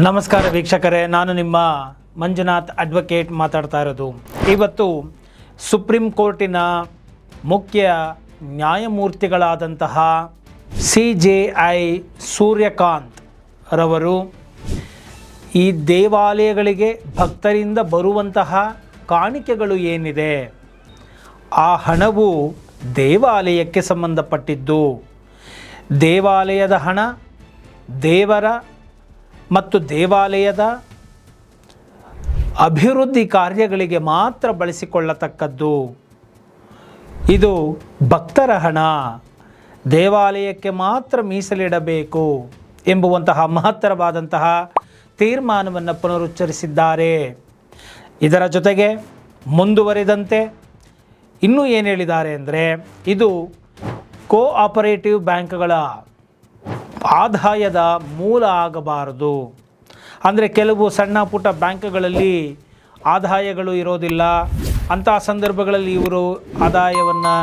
ನಮಸ್ಕಾರ ವೀಕ್ಷಕರೇ, ನಾನು ನಿಮ್ಮ ಮಂಜುನಾಥ್ ಅಡ್ವೊಕೇಟ್ ಮಾತಾಡ್ತಾ ಇರೋದು. ಇವತ್ತು ಸುಪ್ರೀಂ ಕೋರ್ಟಿನ ಮುಖ್ಯ ನ್ಯಾಯಮೂರ್ತಿಗಳಾದಂತಹ CJI ಸೂರ್ಯಕಾಂತ್ ರವರು ಈ ದೇವಾಲಯಗಳಿಗೆ ಭಕ್ತರಿಂದ ಬರುವಂತಹ ಕಾಣಿಕೆಗಳು ಏನಿದೆ, ಆ ಹಣವು ದೇವಾಲಯಕ್ಕೆ ಸಂಬಂಧಪಟ್ಟಿದ್ದು. ದೇವಾಲಯದ ಹಣ ದೇವರ ಮತ್ತು ದೇವಾಲಯದ ಅಭಿವೃದ್ಧಿ ಕಾರ್ಯಗಳಿಗೆ ಮಾತ್ರ ಬಳಸಿಕೊಳ್ಳತಕ್ಕದ್ದು. ಇದು ಭಕ್ತರ ಹಣ ದೇವಾಲಯಕ್ಕೆ ಮಾತ್ರ ಮೀಸಲಿಡಬೇಕು ಎಂಬುವಂತಹ ಮಹತ್ತರವಾದಂತಹ ತೀರ್ಮಾನವನ್ನು ಪುನರುಚ್ಚರಿಸಿದ್ದಾರೆ. ಇದರ ಜೊತೆಗೆ ಮುಂದುವರಿದಂತೆ ಇನ್ನೂ ಏನು ಹೇಳಿದ್ದಾರೆ ಅಂದರೆ, ಇದು ಕೋಆಪರೇಟಿವ್ ಬ್ಯಾಂಕ್ಗಳ ಆದಾಯದ ಮೂಲ ಆಗಬಾರದು. ಅಂದರೆ ಕೆಲವು ಸಣ್ಣ ಪುಟ್ಟ ಬ್ಯಾಂಕ್ಗಳಲ್ಲಿ ಆದಾಯಗಳು ಇರೋದಿಲ್ಲ. ಅಂತಹ ಸಂದರ್ಭಗಳಲ್ಲಿ ಇವರು ಆದಾಯವನ್ನು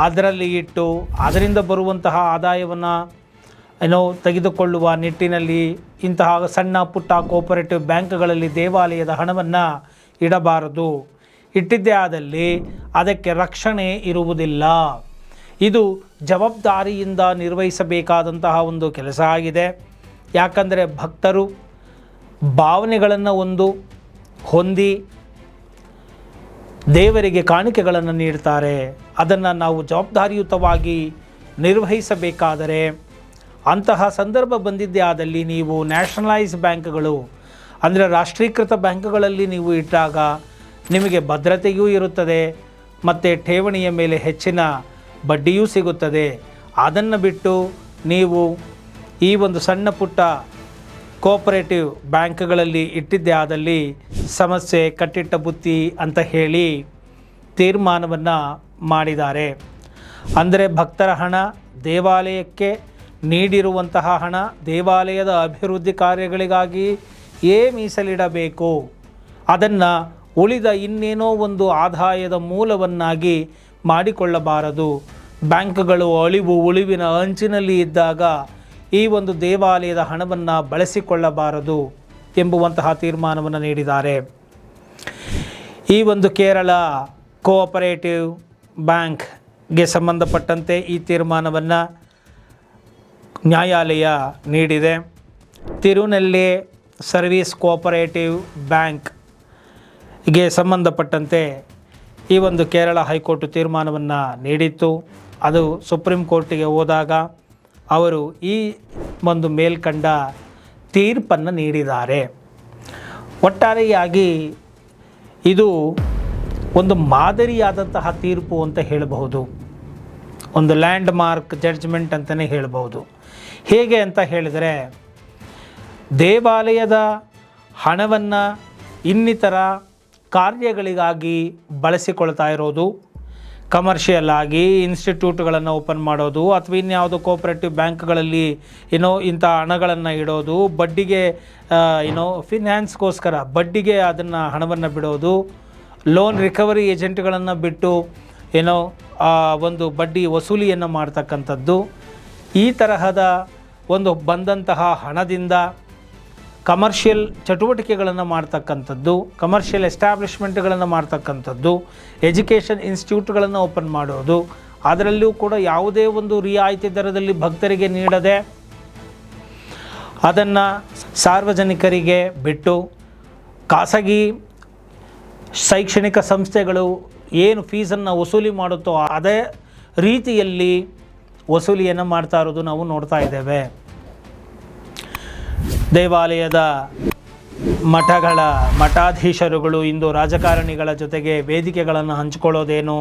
ಅದರಲ್ಲಿ ಇಟ್ಟು ಅದರಿಂದ ಬರುವಂತಹ ಆದಾಯವನ್ನು ತೆಗೆದುಕೊಳ್ಳುವ ನಿಟ್ಟಿನಲ್ಲಿ ಇಂತಹ ಸಣ್ಣ ಪುಟ್ಟ ಕೋಆಪರೇಟಿವ್ ಬ್ಯಾಂಕ್ಗಳಲ್ಲಿ ದೇವಾಲಯದ ಹಣವನ್ನು ಇಡಬಾರದು. ಇಟ್ಟಿದ್ದೇ ಆದಲ್ಲಿ ಅದಕ್ಕೆ ರಕ್ಷಣೆ ಇರುವುದಿಲ್ಲ. ಇದು ಜವಾಬ್ದಾರಿಯಿಂದ ನಿರ್ವಹಿಸಬೇಕಾದಂತಹ ಒಂದು ಕೆಲಸ ಆಗಿದೆ. ಯಾಕಂದರೆ ಭಕ್ತರು ಭಾವನೆಗಳನ್ನು ಹೊಂದಿ ದೇವರಿಗೆ ಕಾಣಿಕೆಗಳನ್ನು ನೀಡ್ತಾರೆ. ಅದನ್ನು ನಾವು ಜವಾಬ್ದಾರಿಯುತವಾಗಿ ನಿರ್ವಹಿಸಬೇಕಾದರೆ ಅಂತಹ ಸಂದರ್ಭ ಬಂದಿದ್ದೇ ಆದಲ್ಲಿ ನೀವು ನ್ಯಾಷನಲೈಸ್ ಬ್ಯಾಂಕ್ಗಳು ಅಂದರೆ ರಾಷ್ಟ್ರೀಕೃತ ಬ್ಯಾಂಕ್ಗಳಲ್ಲಿ ನೀವು ಇಟ್ಟಾಗ ನಿಮಗೆ ಭದ್ರತೆಯೂ ಇರುತ್ತದೆ ಮತ್ತು ಠೇವಣಿಯ ಮೇಲೆ ಹೆಚ್ಚಿನ ಬಡ್ಡಿಯೂ ಸಿಗುತ್ತದೆ. ಅದನ್ನು ಬಿಟ್ಟು ನೀವು ಈ ಒಂದು ಸಣ್ಣ ಪುಟ್ಟ ಕೋಆಪರೇಟಿವ್ ಬ್ಯಾಂಕ್ಗಳಲ್ಲಿ ಇಟ್ಟಿದ್ದೇ ಆದಲ್ಲಿ ಸಮಸ್ಯೆ ಕಟ್ಟಿಟ್ಟ ಬುತ್ತಿ ಅಂತ ಹೇಳಿ ತೀರ್ಮಾನವನ್ನು ಮಾಡಿದ್ದಾರೆ. ಅಂದರೆ ಭಕ್ತರ ಹಣ ದೇವಾಲಯಕ್ಕೆ ನೀಡಿರುವಂತಹ ಹಣ ದೇವಾಲಯದ ಅಭಿವೃದ್ಧಿ ಕಾರ್ಯಗಳಿಗಾಗಿಯೇ ಮೀಸಲಿಡಬೇಕು. ಅದನ್ನು ಉಳಿದ ಇನ್ನೇನೋ ಒಂದು ಆದಾಯದ ಮೂಲವನ್ನಾಗಿ ಮಾಡಿಕೊಳ್ಳಬಾರದು. ಬ್ಯಾಂಕ್ಗಳು ಉಳಿವಿನ ಅಂಚಿನಲ್ಲಿ ಇದ್ದಾಗ ಈ ಒಂದು ದೇವಾಲಯದ ಹಣವನ್ನು ಬಳಸಿಕೊಳ್ಳಬಾರದು ಎಂಬುವಂತಹ ತೀರ್ಮಾನವನ್ನು ನೀಡಿದ್ದಾರೆ. ಈ ಒಂದು ಕೇರಳ ಕೋಆಪರೇಟಿವ್ ಬ್ಯಾಂಕ್ಗೆ ಸಂಬಂಧಪಟ್ಟಂತೆ ಈ ತೀರ್ಮಾನವನ್ನು ನ್ಯಾಯಾಲಯ ನೀಡಿದೆ. ತಿರುನೆಲ್ಲಿ ಸರ್ವಿಸ್ ಕೋಆಪರೇಟಿವ್ ಬ್ಯಾಂಕ್ಗೆ ಸಂಬಂಧಪಟ್ಟಂತೆ ಈ ಒಂದು ಕೇರಳ ಹೈಕೋರ್ಟ್ ತೀರ್ಮಾನವನ್ನು ನೀಡಿತ್ತು. ಅದು ಸುಪ್ರೀಂ ಕೋರ್ಟಿಗೆ ಹೋದಾಗ ಅವರು ಈ ಒಂದು ಮೇಲ್ಕಂಡ ತೀರ್ಪನ್ನು ನೀಡಿದ್ದಾರೆ. ಒಟ್ಟಾರೆಯಾಗಿ ಇದು ಒಂದು ಮಾದರಿಯಾದಂತಹ ತೀರ್ಪು ಅಂತ ಹೇಳಬಹುದು. ಒಂದು ಲ್ಯಾಂಡ್ ಮಾರ್ಕ್ ಜಡ್ಜ್ಮೆಂಟ್ ಅಂತಲೇ ಹೇಳಬಹುದು. ಹೇಗೆ ಅಂತ ಹೇಳಿದರೆ, ದೇವಾಲಯದ ಹಣವನ್ನು ಇನ್ನಿತರ ಕಾರ್ಯಗಳಿಗಾಗಿ ಬಳಸಿಕೊಳ್ತಾ ಇರೋದು, ಕಮರ್ಷಿಯಲ್ ಆಗಿ ಇನ್ಸ್ಟಿಟ್ಯೂಟ್ಗಳನ್ನು ಓಪನ್ ಮಾಡೋದು ಅಥವಾ ಇನ್ಯಾವುದೋ ಕೋಆಪರೇಟಿವ್ ಬ್ಯಾಂಕ್ಗಳಲ್ಲಿ ಇಂಥ ಹಣಗಳನ್ನು ಇಡೋದು, ಬಡ್ಡಿಗೆ ಫಿನಾನ್ಸ್ಗೋಸ್ಕರ ಬಡ್ಡಿಗೆ ಅದನ್ನು ಹಣವನ್ನು ಬಿಡೋದು, ಲೋನ್ ರಿಕವರಿ ಏಜೆಂಟ್ಗಳನ್ನು ಬಿಟ್ಟು ಒಂದು ಬಡ್ಡಿ ವಸೂಲಿಯನ್ನು ಮಾಡ್ತಕ್ಕಂಥದ್ದು, ಈ ತರಹದ ಒಂದು ಬಂದಂತಹ ಹಣದಿಂದ ಕಮರ್ಷಿಯಲ್ ಚಟುವಟಿಕೆಗಳನ್ನು ಮಾಡ್ತಕ್ಕಂಥದ್ದು, ಕಮರ್ಷಿಯಲ್ ಎಸ್ಟಾಬ್ಲಿಷ್ಮೆಂಟ್ಗಳನ್ನು ಮಾಡ್ತಕ್ಕಂಥದ್ದು, ಎಜುಕೇಷನ್ ಇನ್ಸ್ಟಿಟ್ಯೂಟ್ಗಳನ್ನು ಓಪನ್ ಮಾಡೋದು, ಅದರಲ್ಲೂ ಕೂಡ ಯಾವುದೇ ಒಂದು ರಿಯಾಯಿತಿ ದರದಲ್ಲಿ ಭಕ್ತರಿಗೆ ನೀಡದೆ ಅದನ್ನು ಸಾರ್ವಜನಿಕರಿಗೆ ಬಿಟ್ಟು ಖಾಸಗಿ ಶೈಕ್ಷಣಿಕ ಸಂಸ್ಥೆಗಳು ಏನು ಫೀಸನ್ನು ವಸೂಲಿ ಮಾಡುತ್ತೋ ಅದೇ ರೀತಿಯಲ್ಲಿ ವಸೂಲಿಯನ್ನು ಮಾಡ್ತಾ ಇರೋದು ನಾವು ನೋಡ್ತಾ ಇದ್ದೇವೆ. ದೇವಾಲಯದ ಮಠಾಧೀಶರುಗಳು ಇಂದು ರಾಜಕಾರಣಿಗಳ ಜೊತೆಗೆ ವೇದಿಕೆಗಳನ್ನು ಹಂಚಿಕೊಳ್ಳೋದೇನು,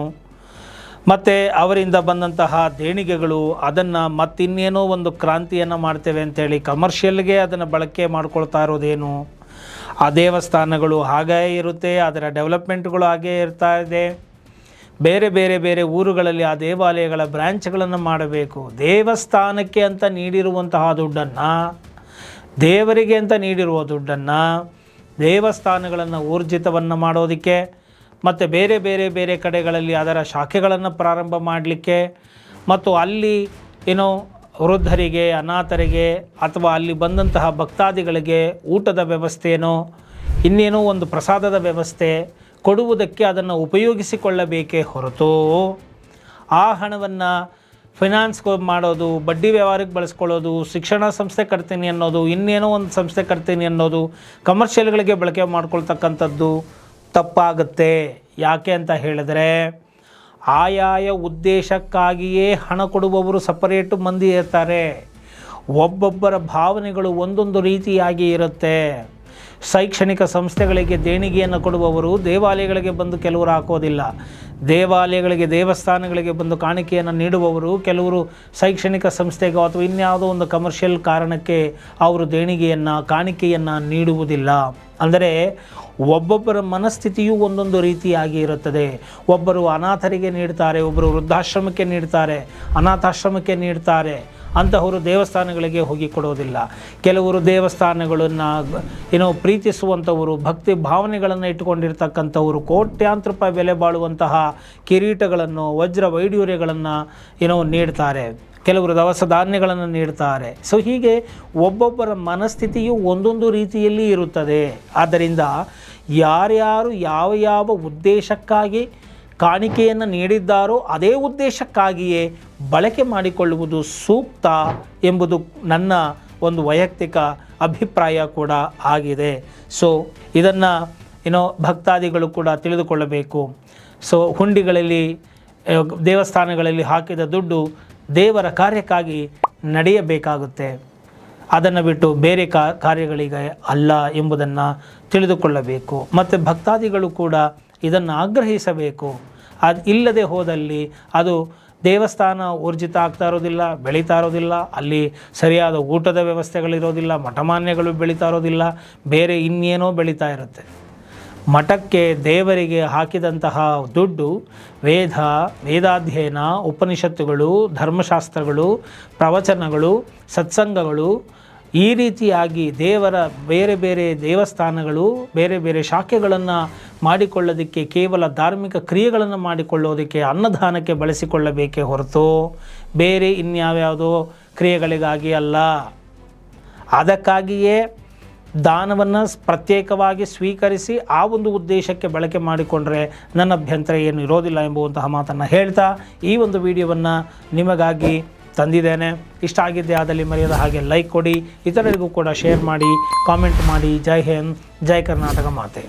ಮತ್ತು ಅವರಿಂದ ಬಂದಂತಹ ದೇಣಿಗೆಗಳು ಅದನ್ನು ಮತ್ತಿನ್ನೇನೋ ಒಂದು ಕ್ರಾಂತಿಯನ್ನು ಮಾಡ್ತೇವೆ ಅಂತೇಳಿ ಕಮರ್ಷಿಯಲ್ಗೆ ಅದನ್ನು ಬಳಕೆ ಮಾಡ್ಕೊಳ್ತಾ ಇರೋದೇನು. ಆ ದೇವಸ್ಥಾನಗಳು ಹಾಗೇ ಇರುತ್ತೆ, ಅದರ ಡೆವಲಪ್ಮೆಂಟ್ಗಳು ಹಾಗೇ ಇರ್ತಾ ಇದೆ. ಬೇರೆ ಬೇರೆ ಬೇರೆ ಊರುಗಳಲ್ಲಿ ಆ ದೇವಾಲಯಗಳ ಬ್ರ್ಯಾಂಚ್ಗಳನ್ನು ಮಾಡಬೇಕು. ದೇವಸ್ಥಾನಕ್ಕೆ ಅಂತ ನೀಡಿರುವಂತಹ ದುಡ್ಡನ್ನು, ದೇವರಿಗೆ ಅಂತ ನೀಡಿರುವ ದುಡ್ಡನ್ನು ದೇವಸ್ಥಾನಗಳನ್ನು ಊರ್ಜಿತವನ್ನು ಮಾಡೋದಕ್ಕೆ ಮತ್ತು ಬೇರೆ ಬೇರೆ ಬೇರೆ ಕಡೆಗಳಲ್ಲಿ ಅದರ ಶಾಖೆಗಳನ್ನು ಪ್ರಾರಂಭ ಮಾಡಲಿಕ್ಕೆ ಮತ್ತು ಅಲ್ಲಿ ವೃದ್ಧರಿಗೆ, ಅನಾಥರಿಗೆ ಅಥವಾ ಅಲ್ಲಿ ಬಂದಂತಹ ಭಕ್ತಾದಿಗಳಿಗೆ ಊಟದ ವ್ಯವಸ್ಥೆನೋ ಇನ್ನೇನೋ ಒಂದು ಪ್ರಸಾದದ ವ್ಯವಸ್ಥೆ ಕೊಡುವುದಕ್ಕೆ ಅದನ್ನು ಉಪಯೋಗಿಸಿಕೊಳ್ಳಬೇಕೇ ಹೊರತು ಆ ಹಣವನ್ನು ಫೈನಾನ್ಸ್ ಮಾಡೋದು, ಬಡ್ಡಿ ವ್ಯವಹಾರಕ್ಕೆ ಬಳಸ್ಕೊಳ್ಳೋದು, ಶಿಕ್ಷಣ ಸಂಸ್ಥೆ ಕಟ್ತೀನಿ ಅನ್ನೋದು, ಇನ್ನೇನೋ ಒಂದು ಸಂಸ್ಥೆ ಕಟ್ತೀನಿ ಅನ್ನೋದು, ಕಮರ್ಷಿಯಲ್ಗಳಿಗೆ ಬಳಕೆ ಮಾಡ್ಕೊಳ್ತಕ್ಕಂಥದ್ದು ತಪ್ಪಾಗುತ್ತೆ. ಯಾಕೆ ಅಂತ ಹೇಳಿದ್ರೆ ಆಯಾಯ ಉದ್ದೇಶಕ್ಕಾಗಿಯೇ ಹಣ ಕೊಡುವವರು ಸಪರೇಟು ಮಂದಿ ಇರ್ತಾರೆ. ಒಬ್ಬೊಬ್ಬರ ಭಾವನೆಗಳು ಒಂದೊಂದು ರೀತಿಯಾಗಿ ಇರುತ್ತೆ. ಶೈಕ್ಷಣಿಕ ಸಂಸ್ಥೆಗಳಿಗೆ ದೇಣಿಗೆಯನ್ನು ಕೊಡುವವರು ದೇವಾಲಯಗಳಿಗೆ ಬಂದು ಕೆಲವರು ಹಾಕೋದಿಲ್ಲ. ದೇವಾಲಯಗಳಿಗೆ, ದೇವಸ್ಥಾನಗಳಿಗೆ ಬಂದು ಕಾಣಿಕೆಯನ್ನು ನೀಡುವವರು ಕೆಲವರು ಶೈಕ್ಷಣಿಕ ಸಂಸ್ಥೆಗೋ ಅಥವಾ ಇನ್ಯಾವುದೋ ಒಂದು ಕಮರ್ಷಿಯಲ್ ಕಾರಣಕ್ಕೆ ಅವರು ದೇಣಿಗೆಯನ್ನು, ಕಾಣಿಕೆಯನ್ನು ನೀಡುವುದಿಲ್ಲ. ಅಂದರೆ ಒಬ್ಬೊಬ್ಬರ ಮನಸ್ಥಿತಿಯೂ ಒಂದೊಂದು ರೀತಿಯಾಗಿ ಇರುತ್ತದೆ. ಒಬ್ಬರು ಅನಾಥರಿಗೆ ನೀಡ್ತಾರೆ, ಒಬ್ಬರು ವೃದ್ಧಾಶ್ರಮಕ್ಕೆ ನೀಡ್ತಾರೆ, ಅನಾಥಾಶ್ರಮಕ್ಕೆ ನೀಡ್ತಾರೆ. ಅಂತಹವರು ದೇವಸ್ಥಾನಗಳಿಗೆ ಹೋಗಿ ಕೊಡೋದಿಲ್ಲ. ಕೆಲವರು ದೇವಸ್ಥಾನಗಳನ್ನು ಪ್ರೀತಿಸುವಂಥವರು, ಭಕ್ತಿ ಭಾವನೆಗಳನ್ನು ಇಟ್ಟುಕೊಂಡಿರ್ತಕ್ಕಂಥವರು ಕೋಟ್ಯಾಂತರ ರೂಪಾಯಿ ಬೆಲೆ ಬಾಳುವಂತಹ ಕಿರೀಟಗಳನ್ನು, ವಜ್ರ ವೈಡೂರ್ಯಗಳನ್ನು ನೀಡ್ತಾರೆ. ಕೆಲವರು ದವಸ ಧಾನ್ಯಗಳನ್ನು ನೀಡ್ತಾರೆ. ಸೊ ಹೀಗೆ ಒಬ್ಬೊಬ್ಬರ ಮನಸ್ಥಿತಿಯು ಒಂದೊಂದು ರೀತಿಯಲ್ಲಿ ಇರುತ್ತದೆ. ಆದ್ದರಿಂದ ಯಾರ್ಯಾರು ಯಾವ ಯಾವ ಉದ್ದೇಶಕ್ಕಾಗಿ ಕಾಣಿಕೆಯನ್ನು ನೀಡಿದ್ದಾರೋ ಅದೇ ಉದ್ದೇಶಕ್ಕಾಗಿಯೇ ಬಳಕೆ ಮಾಡಿಕೊಳ್ಳುವುದು ಸೂಕ್ತ ಎಂಬುದು ನನ್ನ ಒಂದು ವೈಯಕ್ತಿಕ ಅಭಿಪ್ರಾಯ ಕೂಡ ಆಗಿದೆ. ಸೊ ಇದನ್ನು ಭಕ್ತಾದಿಗಳು ಕೂಡ ತಿಳಿದುಕೊಳ್ಳಬೇಕು. ಸೊ ಹುಂಡಿಗಳಲ್ಲಿ, ದೇವಸ್ಥಾನಗಳಲ್ಲಿ ಹಾಕಿದ ದುಡ್ಡು ದೇವರ ಕಾರ್ಯಕ್ಕಾಗಿ ನಡೆಯಬೇಕಾಗುತ್ತೆ. ಅದನ್ನು ಬಿಟ್ಟು ಬೇರೆ ಕಾರ್ಯಗಳಿಗೆ ಅಲ್ಲ ಎಂಬುದನ್ನು ತಿಳಿದುಕೊಳ್ಳಬೇಕು. ಮತ್ತು ಭಕ್ತಾದಿಗಳು ಕೂಡ ಇದನ್ನು ಆಗ್ರಹಿಸಬೇಕು. ಅದು ಇಲ್ಲದೆ ಹೋದಲ್ಲಿ ಅದು ದೇವಸ್ಥಾನ ಊರ್ಜಿತ ಆಗ್ತಾ ಇರೋದಿಲ್ಲ, ಬೆಳೀತಾ ಇರೋದಿಲ್ಲ. ಅಲ್ಲಿ ಸರಿಯಾದ ಊಟದ ವ್ಯವಸ್ಥೆಗಳಿರೋದಿಲ್ಲ, ಮಠಮಾನ್ಯಗಳು ಬೆಳೀತಾ ಇರೋದಿಲ್ಲ, ಬೇರೆ ಇನ್ನೇನೋ ಬೆಳೀತಾ ಇರುತ್ತೆ. ಮಠಕ್ಕೆ, ದೇವರಿಗೆ ಹಾಕಿದಂತಹ ದುಡ್ಡು ವೇದಾಧ್ಯಯನ, ಉಪನಿಷತ್ತುಗಳು, ಧರ್ಮಶಾಸ್ತ್ರಗಳು, ಪ್ರವಚನಗಳು, ಸತ್ಸಂಗಗಳು, ಈ ರೀತಿಯಾಗಿ ದೇವರ ಬೇರೆ ಬೇರೆ ದೇವಸ್ಥಾನಗಳು, ಬೇರೆ ಬೇರೆ ಶಾಖೆಗಳನ್ನು ಮಾಡಿಕೊಳ್ಳೋದಕ್ಕೆ, ಕೇವಲ ಧಾರ್ಮಿಕ ಕ್ರಿಯೆಗಳನ್ನು ಮಾಡಿಕೊಳ್ಳೋದಕ್ಕೆ, ಅನ್ನದಾನಕ್ಕೆ ಬಳಸಿಕೊಳ್ಳಬೇಕೇ ಹೊರತು ಬೇರೆ ಇನ್ಯಾವ್ಯಾವುದೋ ಕ್ರಿಯೆಗಳಿಗಾಗಿ ಅಲ್ಲ. ಅದಕ್ಕಾಗಿಯೇ ದಾನವನ್ನು ಪ್ರತ್ಯೇಕವಾಗಿ ಸ್ವೀಕರಿಸಿ ಆ ಒಂದು ಉದ್ದೇಶಕ್ಕೆ ಬಳಕೆ ಮಾಡಿಕೊಂಡ್ರೆ ನನ್ನ ಅಭ್ಯಂತರ ಏನು ಇರೋದಿಲ್ಲ ಎಂಬುವಂತಹ ಮಾತನ್ನು ಹೇಳ್ತಾ ಈ ಒಂದು ವಿಡಿಯೋವನ್ನು ನಿಮಗಾಗಿ ತಂದಿದ್ದೇನೆ. ಇಷ್ಟ ಆಗಿದ್ದೆ ಆದಲ್ಲಿ ಮರೆಯದ ಹಾಗೆ ಲೈಕ್ ಕೊಡಿ, ಇತರರಿಗೂ ಕೂಡ ಶೇರ್ ಮಾಡಿ, ಕಾಮೆಂಟ್ ಮಾಡಿ. ಜೈ ಹಿಂದ್, ಜೈ ಕರ್ನಾಟಕ ಮಾತೆ.